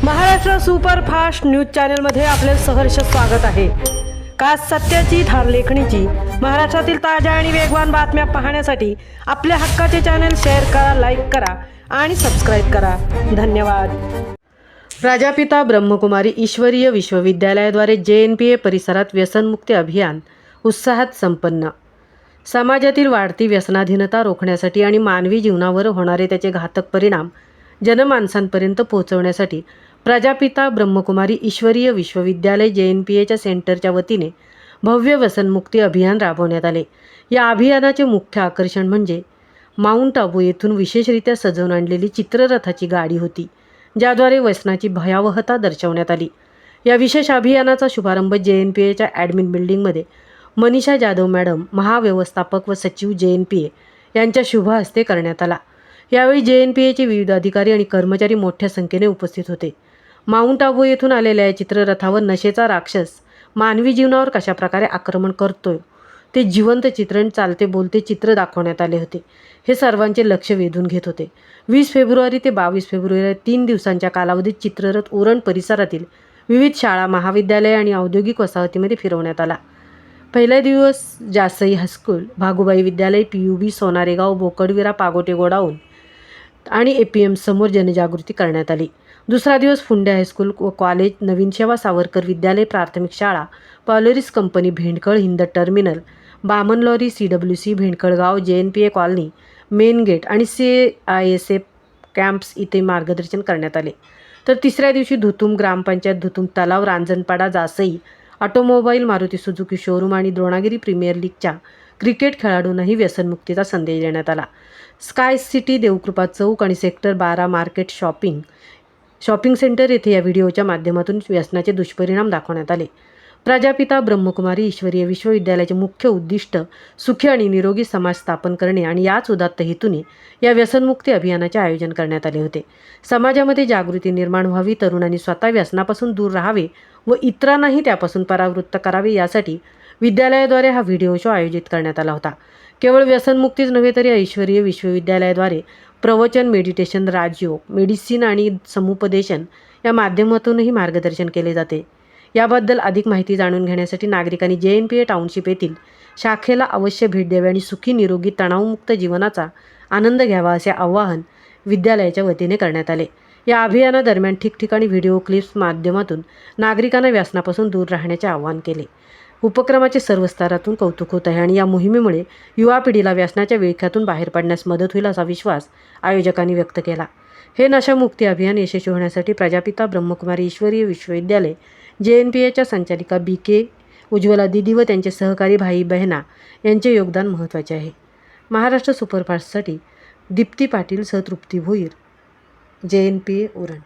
Maharashtra superfast news चॅनलमध्ये आपले सहर्ष स्वागत आहे। खास सत्याची थार लेखणीची महाराष्ट्रातील ताज्या आणि वेगवान बातम्या पाहण्यासाठी आपल्या हक्काचे चॅनल शेअर करा, लाईक करा आणि सबस्क्राईब करा। धन्यवाद। प्रजापिता ब्रह्मकुमारी ईश्वरीय विश्वविद्यालयाद्वारे JNPA परिसरात व्यसनमुक्ती अभियान उत्साहात संपन्न। समाजातील वाढती व्यसनाधीनता रोखण्यासाठी आणि मानवी जीवनावर होणारे त्याचे घातक परिणाम जनमानसांपर्यंत पोहोचवण्यासाठी प्रजापिता ब्रह्मकुमारी ईश्वरीय विश्वविद्यालय JNPAच्या सेंटरच्या वतीने भव्य व्यसनमुक्ती अभियान राबवण्यात आले। या अभियानाचे मुख्य आकर्षण म्हणजे माउंट आबू येथून विशेषरित्या सजवून आणलेली चित्ररथाची गाडी होती, ज्याद्वारे व्यसनाची भयावहता दर्शवण्यात आली। या विशेष अभियानाचा शुभारंभ JNPAच्या ॲडमिन बिल्डिंगमध्ये मनीषा जाधव मॅडम, महाव्यवस्थापक व सचिव JNPA यांच्या शुभ हस्ते करण्यात आला। यावेळी JNPAचे विविध अधिकारी आणि कर्मचारी मोठ्या संख्येने उपस्थित होते। माउंट आबू येथून आलेल्या या चित्ररथावर नशेचा राक्षस मानवी जीवनावर कशा प्रकारे आक्रमण करतोय ते जिवंत चित्रण, चालते बोलते चित्र दाखवण्यात आले होते। हे सर्वांचे लक्ष वेधून घेत होते। 20 फेब्रुवारी ते 22 फेब्रुवारी 3 दिवसांच्या कालावधीत चित्ररथ उरण परिसरातील विविध शाळा, महाविद्यालय आणि औद्योगिक वसाहतीमध्ये फिरवण्यात आला। पहिला दिवस जासई हायस्कूल, भागुबाई विद्यालय, PUB, सोनारेगाव, बोकडविरा, पागोटे गोडाऊन आणि APM समोर जनजागृती करण्यात आली। दुसरा दिवस फुंडे हायस्कूल व कॉलेज, नवीन सेवा सावरकर विद्यालय, प्राथमिक शाळा, पॉलरिस कंपनी, भेंडखळ हिंद टर्मिनल, बामनलॉरी, CWC भेंडखळ गाव, JNPA कॉलनी, मेन गेट आणि CISF कॅम्प्स इथे मार्गदर्शन करण्यात आले। तर तिसऱ्या दिवशी धुतुम ग्रामपंचायत, धुतुम तलाव, रांजणपाडा, Jasai automobile, Maruti Suzuki showroom आणि द्रोणागिरी प्रीमियर लीगच्या क्रिकेट खेळाडूंनाही व्यसनमुक्तीचा संदेश देण्यात आला। स्काय सिटी, देवकृपा चौक आणि सेक्टर 12 मार्केट शॉपिंग सेंटर येथे या व्हिडिओच्या माध्यमातून व्यसनाचे दुष्परिणाम दाखवण्यात आले। प्रजापिता ब्रह्मकुमारी ईश्वरीय विश्वविद्यालयाचे मुख्य उद्दिष्ट सुखी आणि निरोगी समाज स्थापन करणे आणि याच उदात्त हेतूने या व्यसनमुक्ती अभियानाचे आयोजन करण्यात आले होते। समाजामध्ये जागृती निर्माण व्हावी, तरुणांनी स्वतः व्यसनापासून दूर राहावे व इतरांनाही त्यापासून परावृत्त करावे, यासाठी विद्यालयाद्वारे हा व्हिडिओ शो आयोजित करण्यात आला होता। केवळ व्यसनमुक्तीच नव्हे तर या ईश्वरीय विश्वविद्यालयाद्वारे प्रवचन, मेडिटेशन, राजयोग, मेडिसिन आणि समुपदेशन या माध्यमातूनही मार्गदर्शन केले जाते। याबद्दल अधिक माहिती जाणून घेण्यासाठी नागरिकांनी JNPA टाउनशिप येथील शाखेला अवश्य भेट द्यावी आणि सुखी, निरोगी, तणावमुक्त जीवनाचा आनंद घ्यावा असे आवाहन विद्यालयाच्या वतीने करण्यात आले। या अभियानादरम्यान ठिकठिकाणी व्हिडिओ क्लिप्स माध्यमातून नागरिकांना व्यसनापासून दूर राहण्याचे आवाहन केले। उपक्रमाचे सर्व स्तरातून कौतुक होत आहे आणि या मोहिमेमुळे युवा पिढीला व्यसनाच्या विळख्यातून बाहेर पडण्यास मदत होईल असा विश्वास आयोजकांनी व्यक्त केला। हे नशामुक्ती अभियान यशस्वी होण्यासाठी प्रजापिता ब्रह्मकुमारी ईश्वरीय विश्वविद्यालय JNPAच्या संचालिका BK उज्ज्वला दिदी व त्यांचे सहकारी भाई बहिणा यांचे योगदान महत्त्वाचे आहे। महाराष्ट्र सुपरफास्टसाठी दीप्ती पाटील सह तृप्ती भोईर, JNPA उरण।